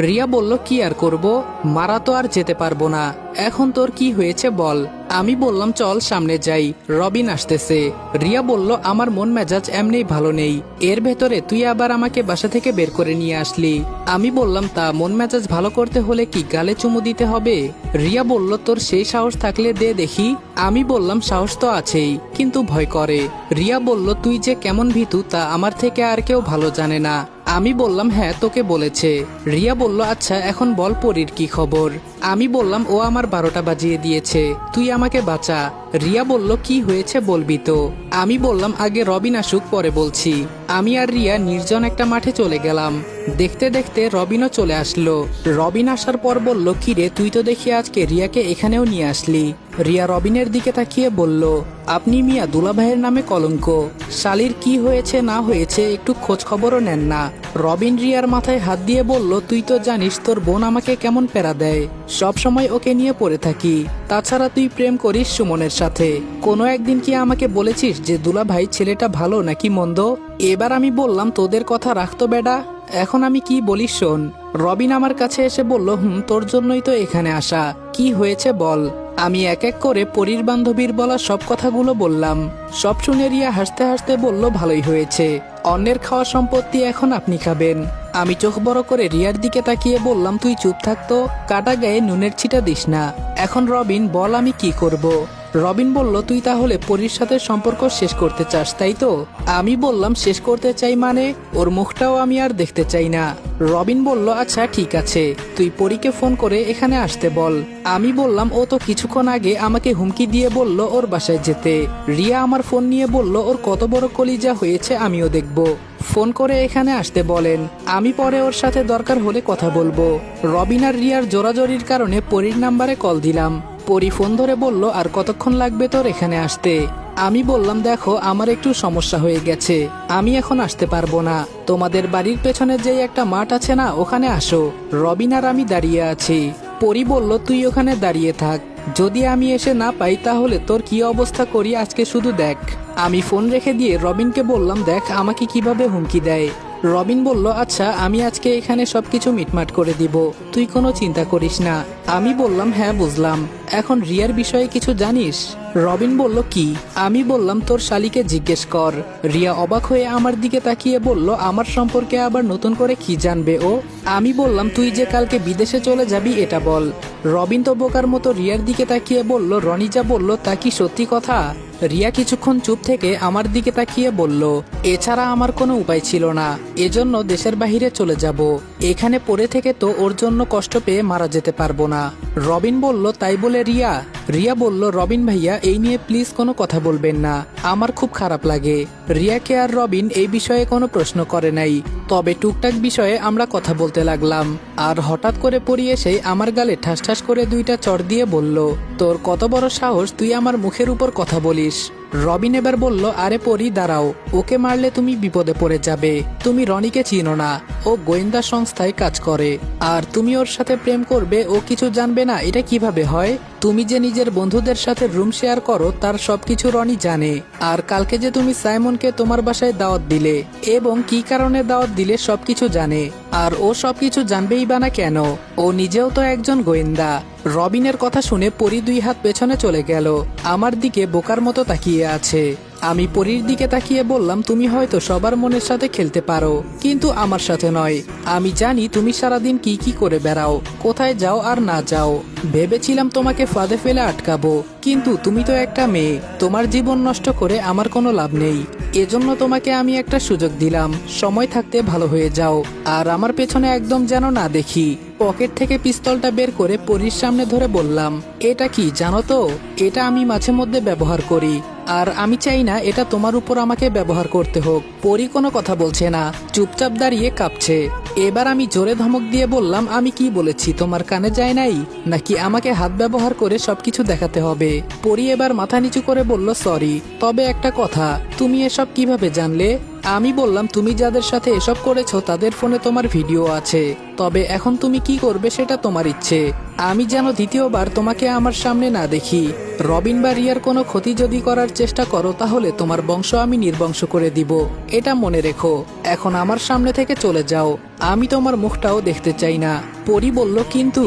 রিয়া বলল, কি আর করব, মারা তো আর যেতে পারবো না। এখন তোর কি হয়েছে বল। আমি বললাম, চল সামনে যাই, রবিন আসতেছে। রিয়া বলল, আমার মন মেজাজ এমনিই ভালো নেই, এর ভেতরে তুই আবার আমাকে বাসা থেকে বের করে নিয়ে আসলি। আমি বললাম, তা মন মেজাজ ভালো করতে হলে কি গালে চুমু দিতে হবে? রিয়া বলল, তোর সেই সাহস থাকলে দে দেখি। আমি বললাম, সাহস তো আছেই, কিন্তু ভয় করে। রিয়া বলল, তুই যে কেমন ভীতু তা আমার থেকে আর কেউ ভালো জানে না। আমি বললাম, হ্যাঁ তোকে বলেছে। রিয়া বলল, আচ্ছা এখন বল পরীর কি খবর। আমি বললাম, ও আমার 12টা বাজিয়ে দিয়েছে, তুই আমাকে বাঁচা। রিয়া বলল, কি হয়েছে বলবি তো। আমি বললাম, আগে রবিন আসুক পরে বলছি। আমি আর রিয়া নির্জন একটা মাঠে চলে গেলাম। দেখতে দেখতে রবিনও চলে আসলো। রবিন আসার পর বলল, কি রে, তুই তো দেখি আজকে রিয়াকে এখানেও নিয়ে আসলি। রিয়া রবিনের দিকে তাকিয়ে বলল, আপনি মিয়া দুলাভাইয়ের নামে কলঙ্ক। শালির কি হয়েছে না হয়েছে একটু খোঁজ খবরও নেন না। রবিন রিয়ার মাথায় হাত দিয়ে বলল, তুই তো জানিস তোর বোন আমাকে কেমন প্যারা দেয়, সব সময় ওকে নিয়ে পড়ে থাকি। তাছাড়া তুই প্রেম করিস সুমনের সাথে, কোনো একদিন কি আমাকে বলেছিস যে দুলাভাই ছেলেটা ভালো নাকি মন্দ? এবার আমি বললাম, তোদের কথা রাখতো বেডা, এখন আমি কি বলিস শোন। রবিন আমার কাছে এসে বলল, তোর জন্যই তো এখানে আসা, কি হয়েছে বল। আমি এক এক করে পরীর বান্ধবীর বলা সব কথাগুলো বললাম। সব শুনে রিয়া হাসতে হাসতে বলল, ভালোই হয়েছে, অন্যের খাওয়া সম্পত্তি এখন আপনি খাবেন। আমি চোখ বড় করে রিয়ার দিকে তাকিয়ে বললাম, তুই চুপ থাকতো, কাটা গায়ে নুনের ছিটা দিস না। এখন রবিন বল আমি কি করব। রবিন বলল, তুই তাহলে পরীর সাথে সম্পর্ক শেষ করতে চাস তাই তো? আমি বললাম, শেষ করতে চাই মানে ওর মুখটাও আমি আর দেখতে চাই না। রবিন বলল, আচ্ছা ঠিক আছে, তুই পরীকে ফোন করে এখানে আসতে বল। আমি বললাম, ও তো কিছুক্ষণ আগে আমাকে হুমকি দিয়ে বলল ওর বাসায় যেতে। রিয়া আমার ফোন নিয়ে বলল, ওর কত বড় কলিজা হয়েছে আমিও দেখব, ফোন করে এখানে আসতে বলেন, আমি পরে ওর সাথে দরকার হলে কথা বলবো। রবিন আর রিয়ার জোরাজোরির কারণে পরীর নাম্বারে কল দিলাম। পরী ফোন ধরে বলল, আর কতক্ষণ লাগবে তোর এখানে আসতে? আমি বললাম, দেখো আমার একটু সমস্যা হয়ে গেছে, আমি এখন আসতে পারবো না, তোমাদের বাড়ির পেছনে যে একটা মাঠ আছে না, ওখানে আসো, রবিন আর আমি দাঁড়িয়ে আছি। পরী বলল, তুই ওখানে দাঁড়িয়ে থাক, যদি আমি এসে না পাই তাহলে তোর কি অবস্থা করি আজকে শুধু দেখ। আমি ফোন রেখে দিয়ে রবিনকে বললাম, দেখ আমাকে কিভাবে হুমকি দেয়। রবিন বলল, আচ্ছা আমি আজকে এখানে সবকিছু মিটমাট করে দিব, তুই কোনো চিন্তা করিস না। আমি বললাম, হ্যাঁ বুঝলাম, এখন রিয়ার বিষয়ে কিছু জানিস? রবিন বলল, কি? আমি বললাম, তোর শালিকে জিজ্ঞেস কর। রিয়া অবাক হয়ে আমার দিকে তাকিয়ে বলল, আমার সম্পর্কে আবার নতুন করে কি জানবে ও? আমি বললাম, তুই যে কালকে বিদেশে চলে যাবি এটা বল। রবিন তো বোকার মতো রিয়ার দিকে তাকিয়ে বলল, রনি যা বলল তা কি সত্যি কথা? রিয়া কিছুক্ষণ চুপ থেকে আমার দিকে তাকিয়ে বলল, এছাড়া আমার কোনো উপায় ছিল না, এজন্য দেশের বাহিরে চলে যাব, এখানে পড়ে থেকে তো ওর জন্য কষ্ট পেয়ে মারা যেতে পারবো না। রবিন বলল, তাই বলে রিয়া? রিয়া বলল, রবিন ভাইয়া এই নিয়ে প্লিজ কোনো কথা বলবেন না, আমার খুব খারাপ লাগে। রিয়াকে আর রবিন এই বিষয়ে কোনো প্রশ্ন করে নাই, তবে টুকটাক বিষয়ে আমরা কথা বলতে লাগলাম। আর হঠাৎ করে পড়ি এসে আমার গালে ঠাস ঠাস করে 2টা চড় দিয়ে বলল, তোর কত বড় সাহস তুই আমার মুখের উপর কথা বলিস? রবিন এবার বলল, আরে পরি দাঁড়াও, ওকে মারলে তুমি বিপদে পড়ে যাবে, তুমি রনিকে চিনো না, ও গোয়েন্দা সংস্থায় কাজ করে, আর তুমি ওর সাথে প্রেম করবে ও কিছু জানবে না, এটা কিভাবে হয়? তুমি যে নিজের বন্ধুদের সাথে রুম শেয়ার করো তার সবকিছু রনি জানে, আর কালকে যে তুমি সাইমনকে তোমার বাসায় দাওয়াত দিলে এবং কি কারণে দাওয়াত দিলে সবকিছু জানে, আর ও সবকিছু জানবেই বা না কেন? ও নিজেও তো একজন গোয়েন্দা। রবিনের কথা শুনে পরি 2 হাত পেছনে চলে গেল, আমার দিকে বোকার মতো তাকিয়ে আছে। আমি পরীর দিকে তাকিয়ে বললাম, তুমি হয়তো সবার মনের সাথে খেলতে পারো, কিন্তু আমার সাথে নয়। আমি জানি তুমি সারাদিন কি কি করে বেড়াও, কোথায় যাও আর না যাও। ভেবেছিলাম তোমাকে ফাঁদে ফেলে আটকাবো, কিন্তু তুমি তো একটা মেয়ে, তোমার জীবন নষ্ট করে আমার কোনো লাভ নেই, এজন্য তোমাকে আমি একটা সুযোগ দিলাম, সময় থাকতে ভালো হয়ে যাও, আর আমার পেছনে একদম যেন না দেখি। পকেট থেকে পিস্তলটা বের করে পরীর সামনে ধরে বললাম, এটা কি জানো তো, এটা আমি মাঝে মধ্যে ব্যবহার করি, আর আমি চাই না এটা তোমার উপর আমাকে ব্যবহার করতে হোক। পরি কোনো কথা বলছে না, চুপচাপ দাঁড়িয়ে কাঁপছে। এবার আমি জোরে ধমক দিয়ে বললাম, আমি কি বলেছি তোমার কানে যায় নাই, নাকি আমাকে হাত ব্যবহার করে সবকিছু দেখাতে হবে? পরি এবার মাথা নিচু করে বলল, সরি, তবে একটা কথা, তুমি এসব কিভাবে জানলে? আমি বললাম তুমি যাদের সাথে এসব করেছো তাদের ফোনে তোমার ভিডিও আছে, তবে এখন তুমি কি করবে সেটা তোমার ইচ্ছে। আমি যেন দ্বিতীয়বার তোমাকে আমার সামনে না দেখি। রবিন বা রিয়ার কোনো ক্ষতি যদি করার চেষ্টা করো তাহলে তোমার বংশ আমি নির্বংশ করে দিব, এটা মনে রেখো। এখন আমার সামনে থেকে চলে যাও, আমি তোমার মুখটাও দেখতে চাই না। পরি বলল কিন্তু।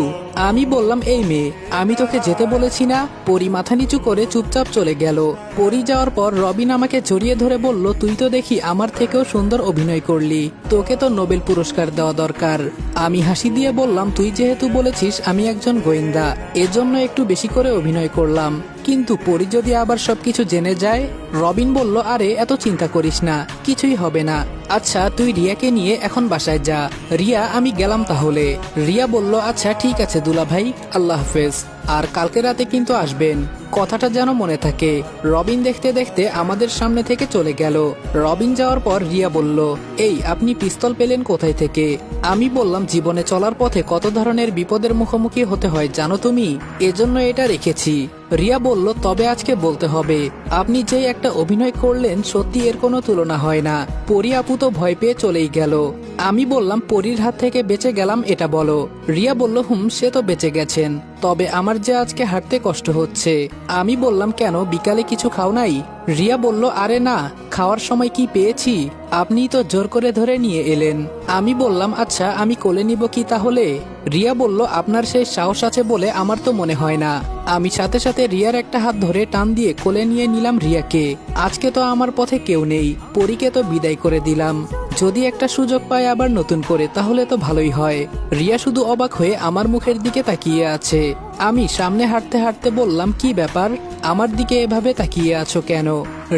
আমি বললাম এই মেয়ে, আমি তোকে যেতে বলেছি না। পরি মাথা নিচু করে চুপচাপ চলে গেল। পরি যাওয়ার পর রবিন আমাকে জড়িয়ে ধরে বলল, তুই তো দেখি আমার থেকেও সুন্দর অভিনয় করলি, তোকে তো নোবেল পুরস্কার দেওয়া দরকার। আমি হাসি দিয়ে বললাম, তুই যেহেতু বলেছিস আমি একজন গোয়েন্দা, এজন্য একটু বেশি করে অভিনয় করলাম। কিন্তু পরি যদি আবার সবকিছু জেনে যায়? রবিন বলল, আরে এত চিন্তা করিস না, কিছুই হবে না। আচ্ছা তুই রিয়াকে নিয়ে এখন বাসায় যা। রিয়া, আমি গেলাম তাহলে। রিয়া বলল, আচ্ছা ঠিক আছে দুলা ভাই, আল্লাহ হাফেজ। আর কালকে রাতে কিন্তু আসবেন, কথাটা যেন মনে থাকে। রবিন দেখতে দেখতে আমাদের সামনে থেকে চলে গেল। রবিন যাওয়ার পর রিয়া বলল, এই আপনি পিস্তল পেলেন কোথায় থেকে? আমি বললাম, জীবনে চলার পথে কত ধরনের বিপদের মুখোমুখি হতে হয় জানো তুমি, এজন্য এটা রেখেছি। রিয়া বলল, তবে আজকে বলতে হবে আপনি যে একটা অভিনয় করলেন, সত্যি এর কোনো তুলনা হয় না। পরি আপু তো ভয় পেয়ে চলেই গেল। আমি বললাম, পরির হাত থেকে বেঁচে গেলাম এটা বলো। রিয়া বলল, সে তো বেঁচে গেছেন, তবে আমার যে আজকে হাঁটতে কষ্ট হচ্ছে। আমি বললাম, কেন বিকালে কিছু খাও নাই? রিয়া বলল, আরে না, খাওয়ার সময় কি পেয়েছি, আপনিই তো জোর করে ধরে নিয়ে এলেন। আমি বললাম, আচ্ছা আমি কোলে নিব কি তাহলে? রিয়া বলল, আপনার সেই সাহস আছে বলে আমার তো মনে হয় না। আমি সাথে সাথে রিয়ার একটা হাত ধরে টান দিয়ে কোলে নিয়ে নিলাম রিয়াকে। আজকে তো আমার পথে কেউ নেই, পরীকে তো বিদায় করে দিলাম। যদি একটা সুযোগ পায় আবার নতুন করে তাহলে তো ভালোই হয়। রিয়া শুধু অবাক হয়ে আমার মুখের দিকে তাকিয়ে আছে। আমি সামনে হাঁটতে হাঁটতে বললাম, কি ব্যাপার, আমার দিকে এভাবে তাকিয়ে আছো কেন?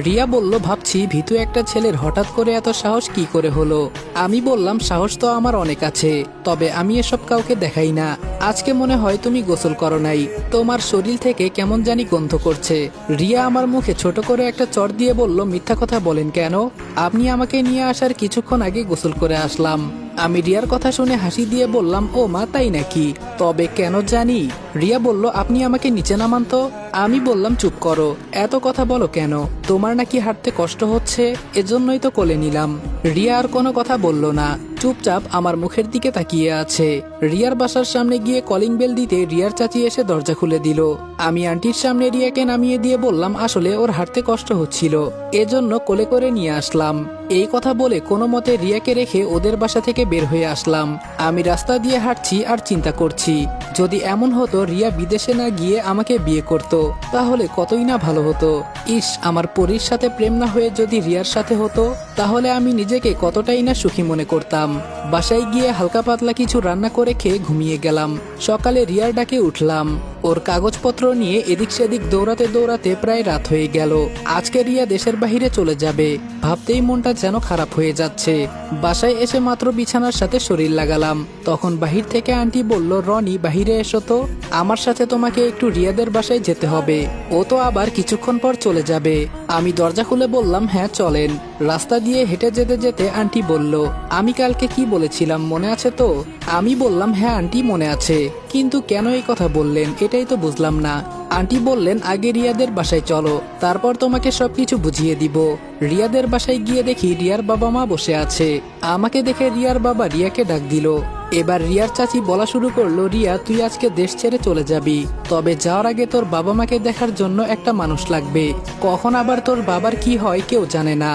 রিয়া বলল, ভাবছি ভীতু একটা ছেলের হঠাৎ করে এত সাহস কি করে হলো। আমি বললাম, সাহস তো আমার অনেক আছে, তবে আমি এসব কাউকে দেখাই না। আজকে মনে হয় তুমি গোসল করো নাই, তোমার শরীর থেকে কেমন জানি গন্ধ করছে। রিয়া আমার মুখে ছোট করে একটা চড় দিয়ে বলল, মিথ্যা কথা বলেন কেন? আপনি আমাকে নিয়ে আসার কিছুক্ষণ আগে গোসল করে আসলাম। আমি রিয়ার কথা শুনে হাসি দিয়ে বললাম, ও মা তাই নাকি, তবে কেন জানি? রিয়া বলল, আপনি আমাকে নিচে নামান তো। আমি বললাম, চুপ করো, এত কথা বলো কেন? তোমার নাকি হাঁটতে কষ্ট হচ্ছে, এজন্যই তো কোলে নিলাম। রিয়া আর কোনো কথা বলল না, চুপচাপ আমার মুখের দিকে তাকিয়ে আছে। রিয়ার বাসার সামনে গিয়ে কলিং বেল দিতে রিয়ার চাচি এসে দরজা খুলে দিল। আমি আন্টির সামনে রিয়াকে নামিয়ে দিয়ে বললাম, আসলে ওর হাঁটতে কষ্ট হচ্ছিল, এজন্য কোলে করে নিয়ে আসলাম। এই কথা বলে কোনো মতে রিয়াকে রেখে ওদের বাসা থেকে বের হয়ে আসলাম। আমি রাস্তা দিয়ে হাঁটছি আর চিন্তা করছি, যদি এমন হতো রিয়া বিদেশে না গিয়ে আমাকে বিয়ে করত, তাহলে কতই না ভালো হতো। ইস, আমার পরীর সাথে প্রেম না হয়ে যদি রিয়ার সাথে হতো, তাহলে আমি নিজেকে কতটাই না সুখী মনে করতাম। বাসায় গিয়ে হালকা পাতলা কিছু রান্না করে খেয়ে ঘুমিয়ে গেলাম। সকালে রিয়ার ডাকে উঠলাম। ওর কাগজপত্র নিয়ে এদিক সেদিক দৌড়াতে দৌড়াতে প্রায় রাত হয়ে গেল। আজকে রিয়া দেশের বাহিরে চলে যাবে, ভাবতেই মনটা যেন খারাপ হয়ে যাচ্ছে। বাসায় এসে মাত্র বিছানার সাথে শরীর লাগালাম, তখন বাহির থেকে আন্টি বলল, রনি বাহিরে এসো তো, আমার সাথে তোমাকে একটু রিয়াদের বাসায় যেতে হবে, ও তো আবার কিছুক্ষণ পর চলে যাবে। আমি দরজা খুলে বললাম, হ্যাঁ চলেন। রাস্তা দিয়ে হেঁটে যেতে যেতে আন্টি বলল, আমি কালকে কি বলেছিলাম মনে আছে তো? আমি বললাম, হ্যাঁ আন্টি মনে আছে, কিন্তু কেন এই কথা বললেন এটাই তো বুঝলাম না। আন্টি বললেন, আগে রিয়াদের বাসায় চলো, তারপর তোমাকে সবকিছু বুঝিয়ে দিব। রিয়াদের বাসায় গিয়ে দেখি রিয়ার বাবা মা বসে আছে। আমাকে দেখে রিয়ার বাবা রিয়াকে ডাক দিল। এবার রিয়ার চাচি বলা শুরু করলো, রিয়া তুই আজকে দেশ ছেড়ে চলে যাবি, তবে যাওয়ার আগে তোর বাবা মাকে দেখার জন্য একটা মানুষ লাগবে। কখন আবার তোর বাবার কি হয় কেউ জানে না।